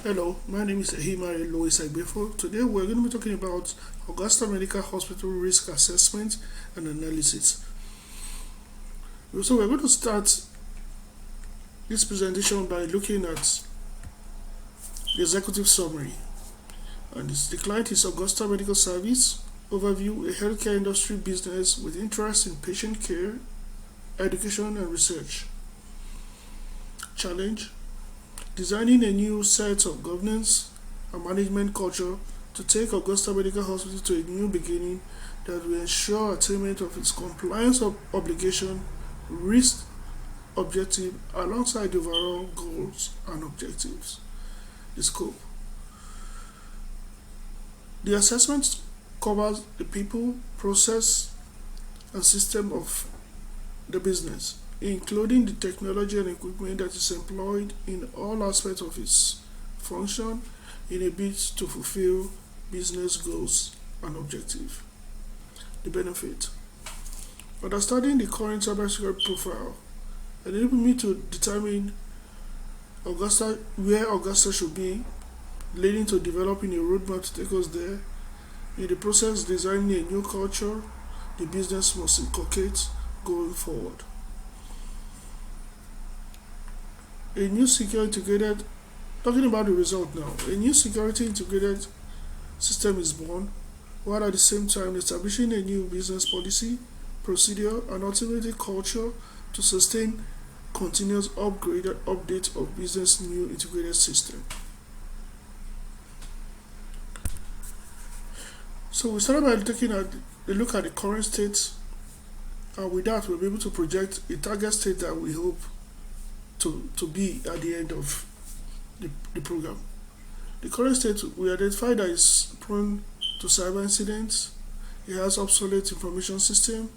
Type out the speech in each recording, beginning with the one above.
Hello, my name is Ehimari Lois Agbefo. Today we're going to be talking about Augusta Medical Hospital risk assessment and analysis. So we're going to start this presentation by looking at the executive summary. And the client is Augusta Medical Service. Overview, a healthcare industry business with interest in patient care, education and research. Challenge, designing a new set of governance and management culture to take Augusta Medical Hospital to a new beginning that will ensure attainment of its compliance obligation, risk objective alongside the overall goals and objectives. The scope. The assessment covers the people, process, and system of the business, including the technology and equipment that is employed in all aspects of its function in a bid to fulfill business goals and objectives. The benefit. Understanding the current cybersecurity profile enables me to determine where Augusta should be, leading to developing a roadmap to take us there. In the process, designing a new culture the business must inculcate going forward. A new secure integrated, talking about the result now, a new security integrated system is born, while at the same time establishing a new business policy, procedure, and ultimately culture to sustain continuous upgrade and update of business new integrated system. So we started by taking a look at the current state, and with that we'll be able to project a target state that we hope to be at the end of the program. The current state we identified that is prone to cyber incidents. It has obsolete information system.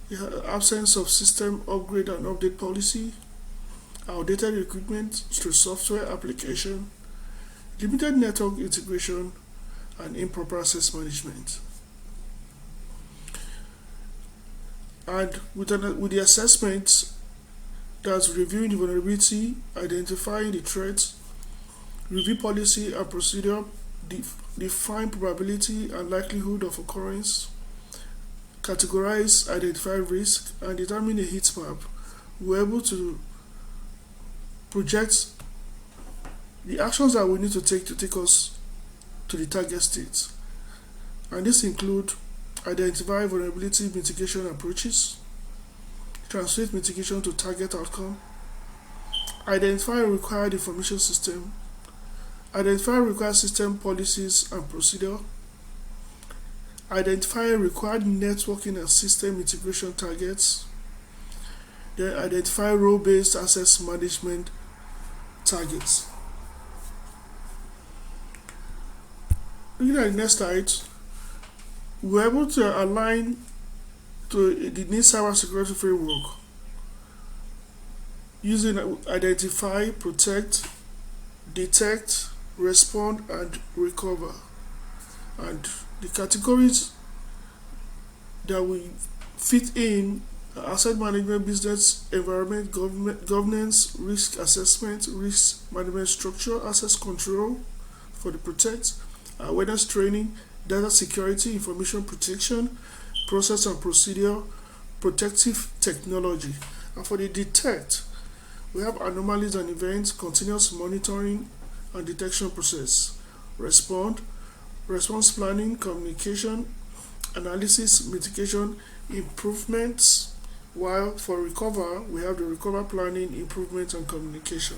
It has absence of system upgrade and update policy, outdated equipment through software application, limited network integration, and improper access management. And with the assessment, that's reviewing the vulnerability, identifying the threats, review policy and procedure, define probability and likelihood of occurrence, categorize, identify risk, and determine a heat map. We're able to project the actions that we need to take us to the target state. And this include identify vulnerability mitigation approaches, translate mitigation to target outcome, identify required information system, identify required system policies and procedure, identify required networking and system integration targets, then identify role-based access management targets. Looking at the next slide, we're able to align to the NIST cybersecurity framework using identify, protect, detect, respond, and recover. And the categories that we fit in are asset management, business environment, governance, risk assessment, risk management structure, access control for the protect, awareness training, data security, information protection, process and procedure, protective technology. And for the detect, we have anomalies and events, continuous monitoring and detection process, respond, response planning, communication, analysis, mitigation, improvements, while for recover, we have the recover planning, improvement and communication.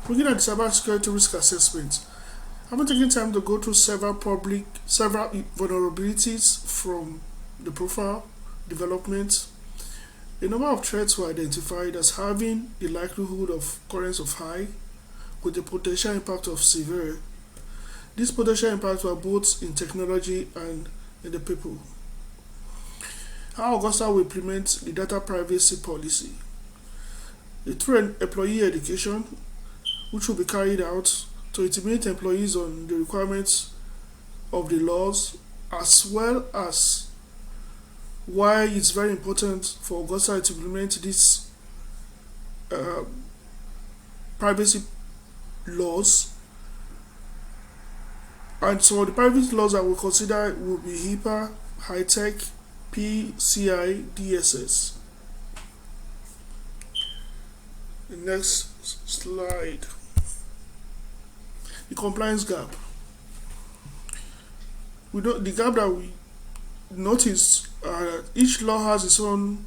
Looking at the cybersecurity risk assessment, I'm not taking time to go through several vulnerabilities from the profile development. A number of threats were identified as having the likelihood of occurrence of high with the potential impact of severe. These potential impacts were both in technology and in the people. How Augusta will implement the data privacy policy. Through employee education, which will be carried out to intimidate employees on the requirements of the laws, as well as why it's very important for Augusta to implement this privacy laws. And some of the privacy laws that we'll consider will be HIPAA, HITECH, PCI DSS. The next slide. The compliance gap. The gap that we notice each law has its own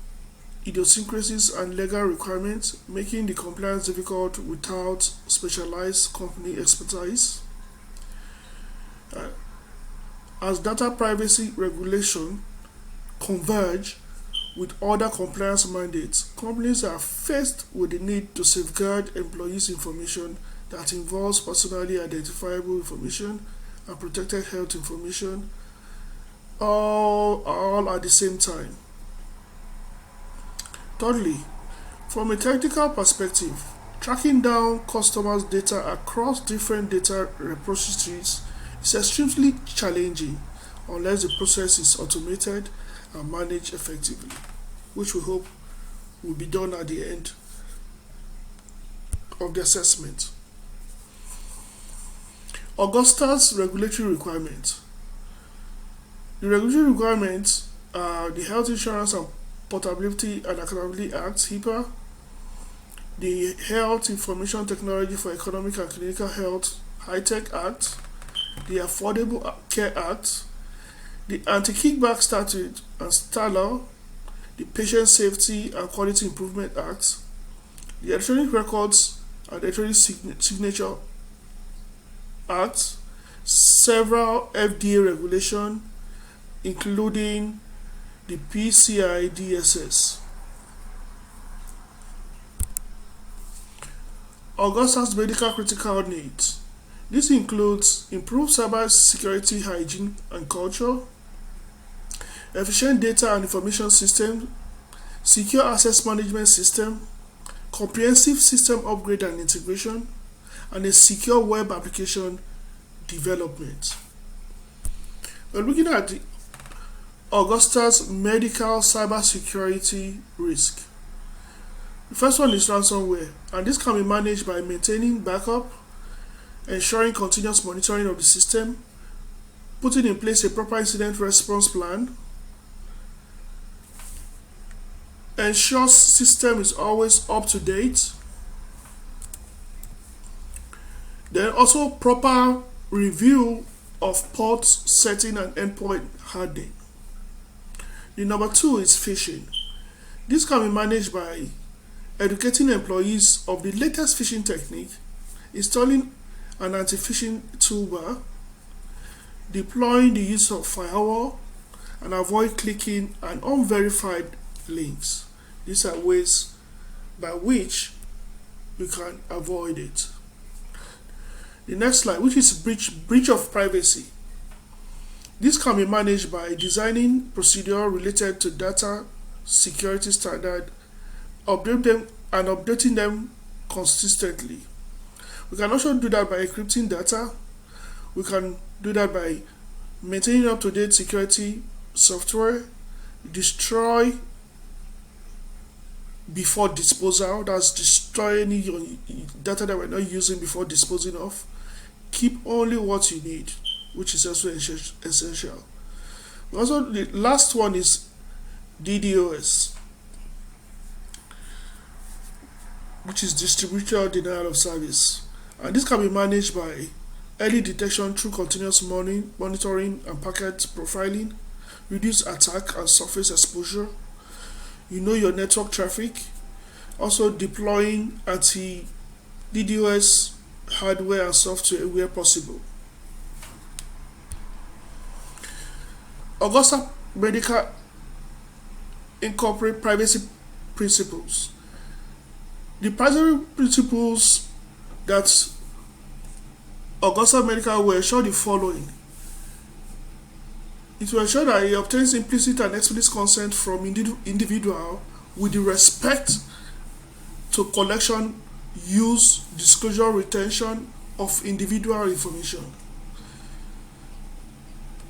idiosyncrasies and legal requirements, making the compliance difficult without specialized company expertise. As data privacy regulation converge with other compliance mandates, companies are faced with the need to safeguard employees' information that involves personally identifiable information and protected health information, all at the same time. Thirdly, from a technical perspective, tracking down customers' data across different data repositories is extremely challenging unless the process is automated and managed effectively, which we hope will be done at the end of the assessment. Augusta's regulatory requirements. The regulatory requirements are the Health Insurance and Portability and Accountability Act, HIPAA, the Health Information Technology for Economic and Clinical Health, HITECH Act, the Affordable Care Act, the Anti-Kickback Statute and STALA, the Patient Safety and Quality Improvement Act, the Electronic Records and Electronic Signature Act, several FDA regulations, including the PCI DSS. Augusta's medical critical needs. This includes improved cyber security hygiene and culture, efficient data and information system, secure access management system, comprehensive system upgrade and integration, and a secure web application development. We're looking at the Augusta's medical cybersecurity risk. The first one is ransomware, and this can be managed by maintaining backup, ensuring continuous monitoring of the system, putting in place a proper incident response plan, ensure system is always up to date, then also proper review of port setting and endpoint hardening. The number two is phishing. This can be managed by educating employees of the latest phishing technique, installing an anti-phishing toolbar, deploying the use of firewall, and avoid clicking on unverified links. These are ways by which you can avoid it. The next slide, which is breach of privacy. This can be managed by designing procedure related to data security standard, updating them consistently. We can also do that by encrypting data. We can do that by maintaining up-to-date security software, destroy before disposal, that's destroy any data that we're not using before disposing of. Keep only what you need, which is also essential. Also, the last one is DDoS, which is distributor denial of service. And this can be managed by early detection through continuous monitoring and packet profiling, reduce attack and surface exposure, you know your network traffic, also deploying anti-DDoS hardware and software where possible. Augusta Medical incorporate privacy principles. The privacy principles that Augusta Medical will ensure the following. It will ensure that it obtains implicit and explicit consent from individual with the respect to collection, use, disclosure, retention of individual information.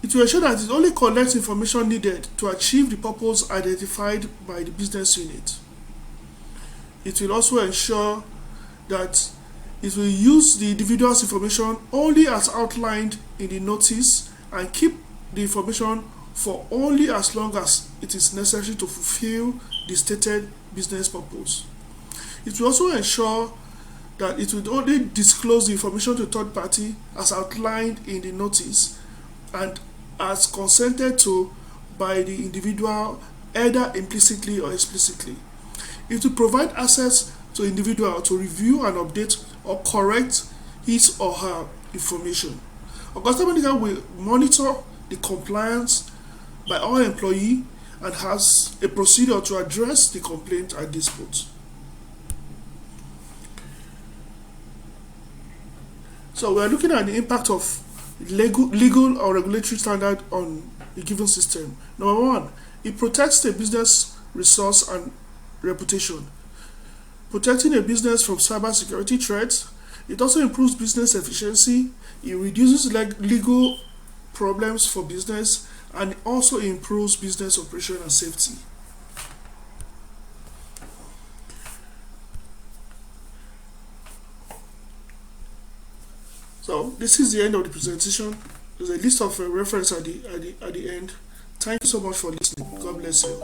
It will ensure that it only collects information needed to achieve the purpose identified by the business unit. It will also ensure that It will use the individual's information only as outlined in the notice and keep the information for only as long as it is necessary to fulfill the stated business purpose. It will also ensure that it will only disclose the information to third party as outlined in the notice and as consented to by the individual, either implicitly or explicitly. It will provide access to individual to review and update or correct his or her information. Augusta Medical will monitor the compliance by our employee and has a procedure to address the complaint and dispute. So we are looking at the impact of legal or regulatory standard on a given system. Number one, it protects the business resource and reputation. Protecting a business from cybersecurity threats. It also improves business efficiency. It reduces legal problems for business, and it also improves business operation and safety. So this is the end of the presentation. There's a list of reference at the end. Thank you so much for listening. God bless you.